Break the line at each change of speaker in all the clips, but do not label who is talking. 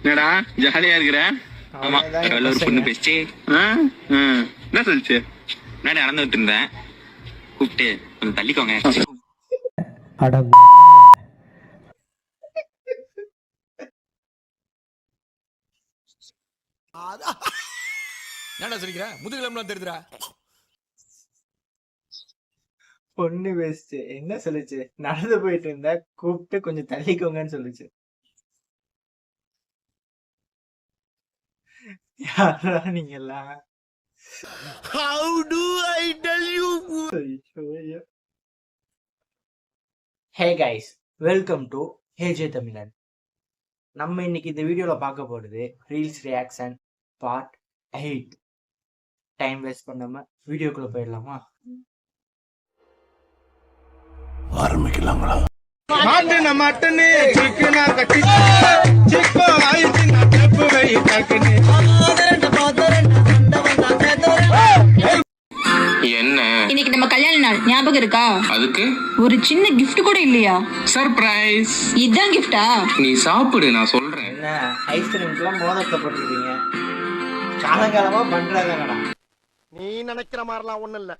என்னடா ஜாலியா இருக்கிற?
ஆமா, ஒரு பொண்ணு பேசிச்சு.
என்ன சொல்லிச்சு?
முன்னாடி நடந்துட்டு இருந்தேன், கூப்பிட்டு கொஞ்சம் தள்ளிக்கோங்க.
என்னடா சொல்லிக்கிற? முதுகிழம்புலாம் தெரியுதுடா.
பொண்ணு பேசிச்சு. என்ன சொல்லுச்சு? நடந்து போயிட்டு இருந்தா கூப்பிட்டு கொஞ்சம் தள்ளிக்கோங்கன்னு சொல்லுச்சு. யாரா நீங்க எல்லாம்?
How do I tell you?
Hey guys, welcome to HJ Tamilan. நம்ம இன்னைக்கு இந்த வீடியோல பார்க்க போறது reels reaction part 8. Time waste பண்ணாம வீடியோக்குள்ள போயிடலாமா?
ஆரம்பிக்கலாங்களா?
மாட்டுன மட்டனே சிக்கனா கட்டி சிக்கோ ஆயிச்சு நான் டப்பு வை டக்குனே.
என்ன
இன்னைக்கு நம்ம கல்யாண நாள் ஞாபகம் இருக்கா?
அதுக்கு
ஒரு சின்ன gift கூட இல்லையா?
சர்ப்ரைஸ்.
இதான் கிஃப்டா?
நீ சாப்பிடு, நான் சொல்றேன்.
என்ன ஐஸ்கிரீம்க்குலாம் மோதத்தை போட்டுருக்கீங்க? காலங்காலமா பண்றதாங்கடா.
நீ நினைக்கிற மாதிரிலாம் ஒண்ணும் இல்ல.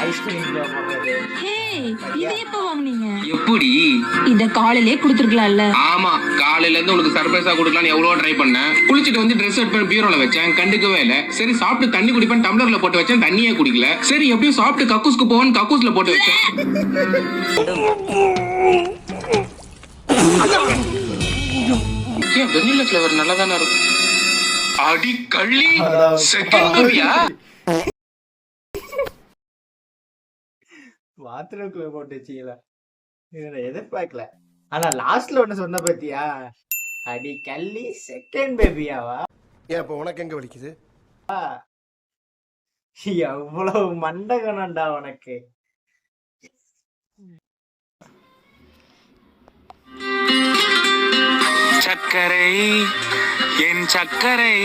ஐஸ்கிரீம் போடுறது.
ஹே, இது எப்ப வாங்குனீங்க?
எப்படி?
இத காலையிலே கொடுத்துருக்கலாம்ல.
ஆமா, காலையில இருந்து உனக்கு சர்ப்ரைஸா கொடுக்கலாம்னு எவ்வளவு ட்ரை பண்ணேன். குளிச்சிட்டு வந்து ட்ரெஸ் எடுத்து பீரோல வச்சேன், கண்டுக்கவே இல்ல. சரி சாப்பிட்டு தண்ணி குடிப்பேன் டம்ளர்ல போட்டு வச்சேன், தண்ணியே குடிக்கல. சரி எப்படியும் சாப்பிட்டு கக்கூஸ்க்கு போவோன்னு கக்கூஸ்ல போட்டு வச்சேன். ஏன் வெண்ணிலா ஃப்ளேவர் நல்லா தானே இருக்கும். அடி கள்ளி செகண்ட் பேபியா?
பாத்ரூம்குள்ள போட்டு வச்சீங்களா? இதை எதிர்பார்க்கல. ஆனா லாஸ்ட்ல ஒண்ணு சொன்ன பத்தியா? அடி கள்ளி செகண்ட் பேபியாவா?
ஏன் இப்ப உனக்கு எங்க வலிக்குது?
எவ்வளவு மண்டகனண்டா உனக்கு.
சக்கரை என் சக்கரை.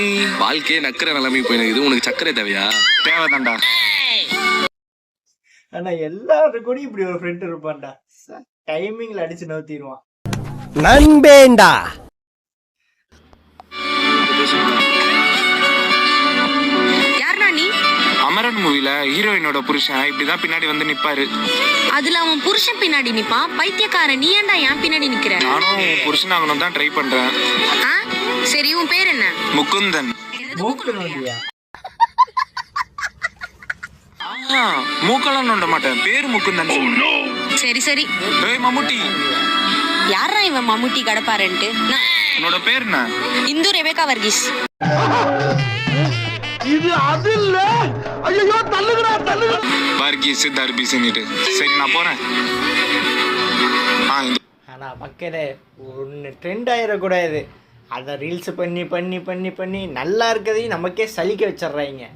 வாழ்க்கையே நக்கரை நிலைமை போயிருக்கு. உனக்கு சக்கரை தேவையா? தேவைதான்டா.
ஆனா எல்லாரும் கூட இப்படி ஒரு ஃப்ரெண்ட் இருப்பான்டா. டைமிங்ல அடிச்சு நவுத்திடுவான்.
நண்பேண்டா.
யாருடா நீ?
அமரன் மூவில ஹீரோயினோட புருஷன் இப்படிதான் பின்னாடி வந்து நிப்பாரு.
அதுல அவன் புருஷன் பின்னாடி நிப்பான். பைத்தியக்காரன், நீ ஏன்டா என் பின்னாடி நிக்கிற?
நானும் புருஷன் ஆகணும் தான் ட்ரை பண்றேன்.
சரி, உன் பேர் என்ன?
முகுந்தன்.
மூக்கு நோண்டியா?
மூக்கெல்லாம் நோண்ட மாட்டேன், பேரு முகுந்தன்.
சரி சரி.
ஏய் மம்முட்டி.
யாரா இவன் மம்முட்டி கடப்பாரன்ட்டு?
உன்னோட பேர் என்ன?
இந்து ரெபேக்கா வர்கீஸ்.
இது அது இல்ல. ஐயோ தள்ளுங்கடா தள்ளுங்க.
வர்கீஸ் தர்பீஸ்னிட்டு. சரி நான் போறேன்.
ஆனா மக்களே ஒன்னு ட்ரெண்ட் ஆயிடக்கூடாது. அதை ரீல்ஸ் பண்ணி பண்ணி பண்ணி பண்ணி நல்லா இருக்கதையும் நமக்கே சலிக்க வச்சிடுறாங்க.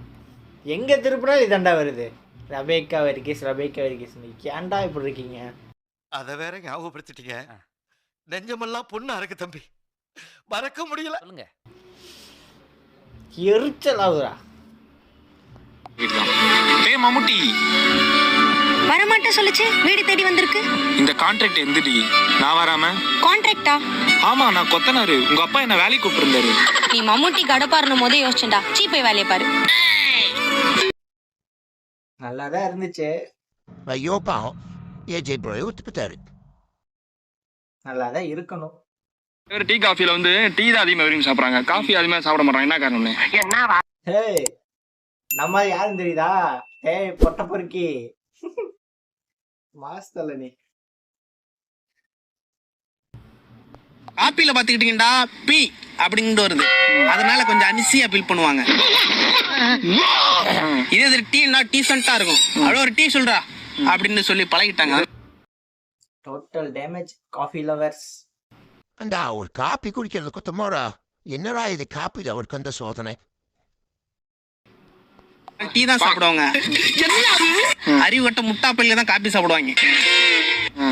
எங்கே திருப்பினாலும் இதாண்டா வருது. Rebecca Varghese Rebecca Varghese. ஏன்டா இப்படி இருக்கீங்க?
அதை வேற ஞாபகப்படுத்திட்டீங்க. நெஞ்சமெல்லாம் பொண்ணா இருக்கு தம்பி, மறக்க முடியல. சொல்லுங்க.
எரிச்சல் ஆகுதா?
ஏய் மம்முட்டி.
வரமாட்டேன் சொல்லுச்சு, வீடு தேடி வந்திருக்கு.
இந்த கான்ட்ராக்ட் எந்தடி? நான் வராம?
கான்ட்ராக்டா?
ஆமா, நான் கொத்தனாரு. உங்க அப்பா என்ன வேலைக்கு கூப்பிட்டுருந்தாரு.
நீ மம்முட்டி கடப்பாருன்னு போதே யோசிச்சேன்டா. சீப்பை வேலையை பாரு.
நல்லாதான் இருந்துச்சு.
ஐயோ பாவம், ஏஜே ப்ரோ ஒத்துக்கிட்டாரு.
நல்லாதான் இருக்கணும்.
டீ காஃபில வந்து டீ தான் அதிகமாக விரும்பி சாப்பிட்றாங்க, காஃபி அதிகமாக சாப்பிட மாட்டாங்க. என்ன காரணம்னு?
ஹே, நம்ம யாரும் தெரியுதா? ஏய் பொட்ட பொறுக்கி மாஸ்தல நீ.
காப்பில பாத்துக்கிட்டீங்கடா பி அப்படிங்கிட்டு வருது, அதனால கொஞ்சம் அனிசியா ஃபீல் பண்ணுவாங்க. இதே டீனா டீசென்ட்டா இருக்கும். அவ்வளோ ஒரு டீ சொல்றா அப்படின்னு சொல்லி பழகிட்டாங்க.
Total damage coffee lovers.
அண்டா ஒரு காப்பி குடிக்கிறது கொத்தமோரா? என்னடா இது காப்பி அவருக்கு அந்த சோதனை?
டீ தான் சாப்பிடுவாங்க. அறிவு கட்ட முட்டா பள்ளியில தான் காப்பி சாப்பிடுவாங்க.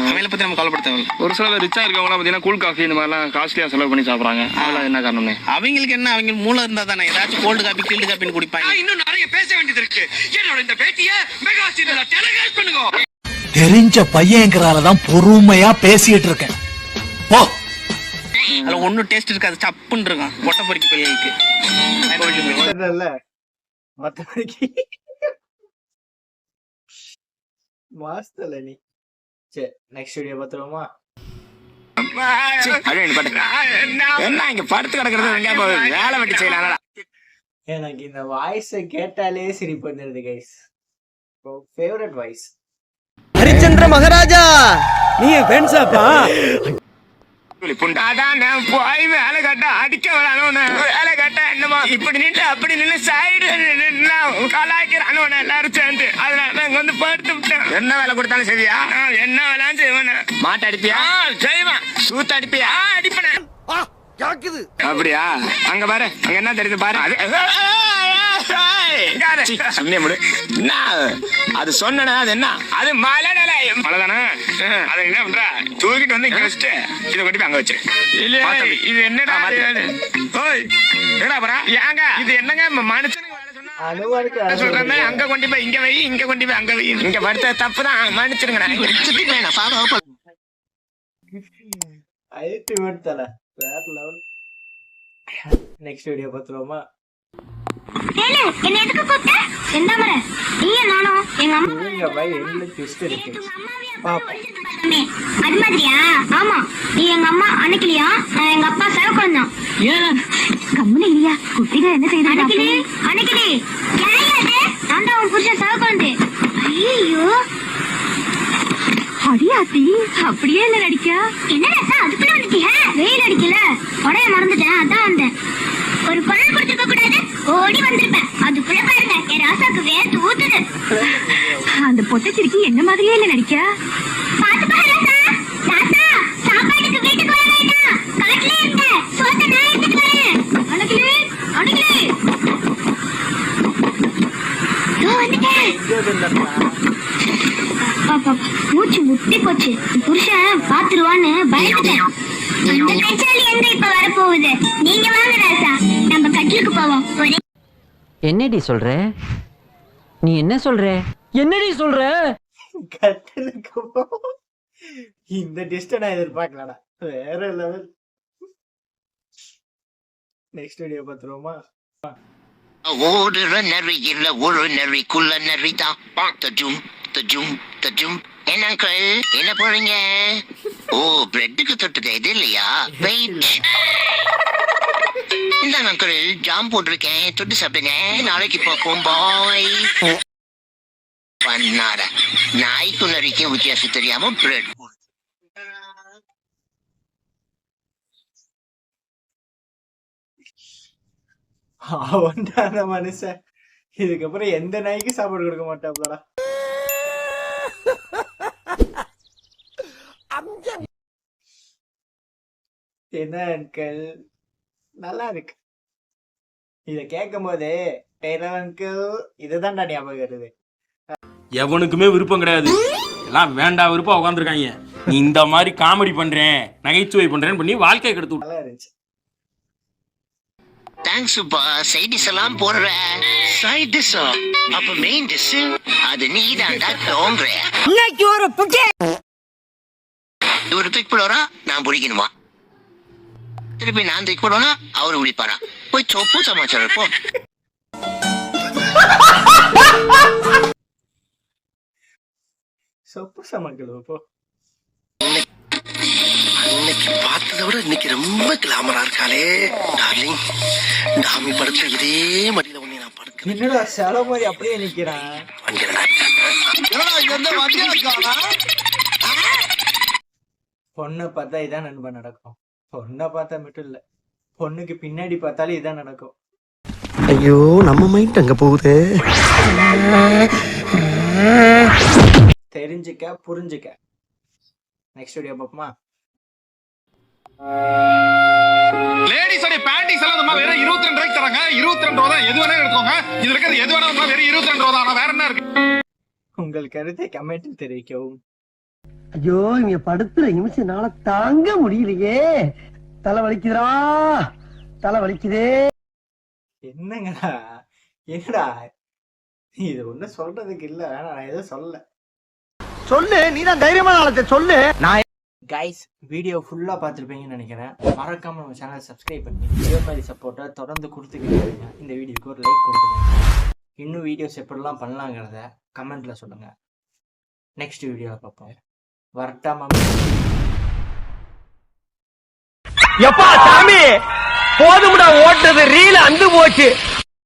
சமையலை பத்தி நம்ம கவலைப்பட தேவையில்லை.
ஒரு சில ரிச்சா இருக்கவங்களாம் பார்த்தீங்கன்னா கூல் காஃபி இந்த மாதிரிலாம் காஸ்ட்லியாக செலவு பண்ணி சாப்பிட்றாங்க. அதெல்லாம் என்ன காரணம்னு?
அவங்களுக்கு என்ன, அவங்க மூளை இருந்தா தானே ஏதாச்சும் கோல்டு காப்பி கீல்டு காப்பின்னு குடிப்பாங்க.
இன்னும் நிறைய பேச வேண்டியது இருக்கு. என்னோட இந்த பேட்டியை மெகா சீரியல்ல டெலிகாஸ்ட் பண்ணுங்க.
தெரிஞ்ச பையன்ங்கறால தான் பொறுமையா பேசிட்டு இருக்கேன். போ.
அதுல ஒன்னும் டேஸ்ட் இருக்காது, சப்புன்னு இருக்கும் பொட்டை பொறிக்கு பிள்ளைகளுக்கு.
மற்றபடிக்கு மாஸ்தல நீ. சரி நெக்ஸ்ட் வீடியோ பார்த்துருவோமா?
என்ன இங்க படுத்து கிடக்குறது வேலை வெட்டி செய்யலாம்.
எனக்கு இந்த வாய்ஸை கேட்டாலே சிரிப்பு வந்துருது guys. Favourite voice.
Harishchandra Maharaja நீ ஃபேன்ஸாப்பா?
போய் வேலை கட்ட அடிக்க வரானு வேலை கட்ட என்னமா இப்படி நின்று அப்படி நின்று சைடு கலாய்க்கிறானு எல்லாரும் சேர்ந்து. அதனால இங்க வந்து படுத்து விட்டேன். என்ன வேலை கொடுத்தாலும் சரியா? என்ன வேலைன்னு செய்வேன். மாட்டை அடிப்பியா? செய்வேன். சூத்த அடிப்பியா? அடிப்பேன். அப்படியா? அங்க பாரு, அங்க என்ன தெரியுது பாரு. அது சொன்ன அது என்ன? அது மலை மலைதானே? அதை என்ன பண்ற? தூக்கிட்டு வந்து இங்க வச்சுட்டு இதை கொண்டு போய் அங்க வச்சு. இது என்னடா ஏங்க இது என்னங்க மனுஷனுக்கு வேலை சொன்னா சொல்றேன். அங்க கொண்டு போய் இங்க வை, இங்க கொண்டு போய் அங்க வை. இங்க படுத்த தப்புதான், மன்னிச்சிருங்க.
அல்டிமேட் தல, வேற லெவல். Next video பார்த்துருவோமா?
என்ன எதுக்கு கூப்பிட்ட? என்ன மர நீங்க நானும் எங்க அம்மா
நீங்க பை எல்ல ட்விஸ்ட் இருக்கு பாப்பா.
அது மாதிரியா? ஆமா, நீ எங்க அம்மா அன்னைக்குலியா எங்க அப்பா சரக்குந்தான். ஏன் கம்முனு இல்லையா? குட்டிங்க என்ன செய்யுது? அன்னைக்கு யாரையாது நான் தான் உன் புருஷன் சரக்குந்து. ஐயோ அடியாத்தி, அப்படியே என்ன நடிக்க? என்ன ரசா அதுக்குள்ள வந்துட்டியா? வெயில் அடிக்கல, உடைய மறந்துட்டேன், அதான் வந்தேன். ஒரு குரல் கொடுத்துக்க கூடாது, ஓடி வந்திருப்பேன். அதுக்குள்ள பாருங்க என் ராசாக்கு வேர்த்து ஊத்துது. அந்த பொட்டச்சிருக்கி என்ன மாதிரியே இல்ல நடிக்க. பாத்து பாரு ராசா. ராசா சாப்பாட்டுக்கு வீட்டுக்கு வர வேண்டாம், காட்டுல இருந்த சோத்த நான் எடுத்துட்டு வரேன். அணுகிலே அணுகிலே மூச்சு முட்டி போச்சு. புருஷன் பாத்துருவான்னு பயந்துட்டேன். இந்த கச்சாலி எங்க இப்ப வரப்போகுது? நீங்க வாங்க ராசா, நம்ம கட்டிலுக்கு போவோம்.
என்னடி சொல்ற? நீ என்ன சொல்ற? என்னடி சொல்ற?
கட்டலுக்கு போ. இந்த டிஸ்ட நான் எதிர்பார்க்கலடா, வேற லெவல். Next video பார்த்துருவோமா?
ஓடுற நரி இல்ல ஒரு நரிக்குள்ள நரிதான். தஜும் தஜும் தஜும். என்ன அங்கிள் என்ன போறீங்க? ஓ பிரெட்டுக்கு தொட்டுக்க இது இல்லையா? வெயிட் இந்தாங்க அங்கிள், ஜாம் போட்டிருக்கேன், தொட்டு சாப்பிடுங்க. நாளைக்கு பார்ப்போம், பாய். பண்ணாட நாய்க்கு நரிக்கும் வித்தியாசம் தெரியாம பிரெட்.
அவன்டான மனுஷன் இதுக்கப்புறம் எந்த நாய்க்கு சாப்பாடு கொடுக்க மாட்டாப்லடா. என்ன அங்கிள் நல்லா இருக்கு. இத கேட்கும் போதே அங்கிள் இதுதான்டா ஞாபகம் வருது.
எவனுக்குமே விருப்பம் கிடையாது, எல்லாம் வேண்டாம் விருப்பம் உட்காந்துருக்காங்க. நீ இந்த மாதிரி காமெடி பண்றேன் நகைச்சுவை பண்றேன்னு பண்ணி வாழ்க்கை கெடுத்து.
நல்லா இருந்துச்சு.
தேங்க்ஸ் பா. சைட் டிஷ் எல்லாம் போடுற. சைட் டிஷ் அப்ப மெயின் டிஷ் அது நீ தான்டா தோன்ற.
இன்னைக்கு ஒரு புக்கே
ஒரு தூக்கி போடுறா, நான் பிடிக்கணுமா? திருப்பி நான் தூக்கி போடுவேனா, அவரு பிடிப்பாரா? போய் சொப்பு சமாச்சாரம் போ.
சொப்பு சமைக்கணும் போ.
அன்னைக்கு பார்த்ததை விட இன்னைக்கு ரொம்ப கிளாமரா இருக்காளே டார்லிங். டாமி படத்துல இதே மடியில உன்னை நான் படுக்க.
என்னடா செல மாதிரி அப்படியே நிக்கிறான். பொண்ணை பார்த்தா இதான் நண்பன் நடக்கும். பொண்ணை பார்த்தா மட்டும் இல்ல, பொண்ணுக்கு பின்னாடி பார்த்தாலும் இதான் நடக்கும்.
ஐயோ நம்ம மைண்ட் அங்க போகுது.
தெரிஞ்சுக்க புரிஞ்சுக்க. நெக்ஸ்ட் வீடியோ பார்ப்போமா?
லேடிஸோட பேண்டிஸ் எல்லாம் வெறும் 22 ரூபாய்க்கு தராங்க. 22 ரூபா தான், எது வேணா எடுத்துக்கோங்க. இதுல இருக்கிறது எது வேணா வெறும் 22 ரூபா தான். வேற என்ன இருக்கு?
உங்கள் கருத்தை கமெண்டில் தெரிவிக்கவும்.
ஐயோ இங்க படுத்துற நிமிஷம்னால தாங்க முடியலையே. தலை வலிக்குதுடா, தலை வலிக்குதே.
என்னங்கடா என்னடா இது ஒன்னும் சொல்றதுக்கு இல்ல. வேணா நான் எதுவும் சொல்ல.
சொல்லு, நீதான் தைரியமான ஆளத்தை சொல்லு. நான்
கைஸ் வீடியோ ஃபுல்லாக பார்த்துருப்பீங்கன்னு நினைக்கிறேன். மறக்காமல் நம்ம சேனலை சப்ஸ்கிரைப் பண்ணி இதே மாதிரி சப்போர்ட்டை தொடர்ந்து கொடுத்துக்கிட்டு இருங்க. இந்த வீடியோக்கு ஒரு லைக் கொடுத்துருங்க. இன்னும் வீடியோஸ் எப்படிலாம் பண்ணலாங்கிறத கமெண்ட்டில் சொல்லுங்கள். நெக்ஸ்ட் வீடியோவில் பார்ப்போம். வரட்டாமா.
எப்பா சாமி போதும்டா ஓட்டுறது ரீல் அந்து போச்சு.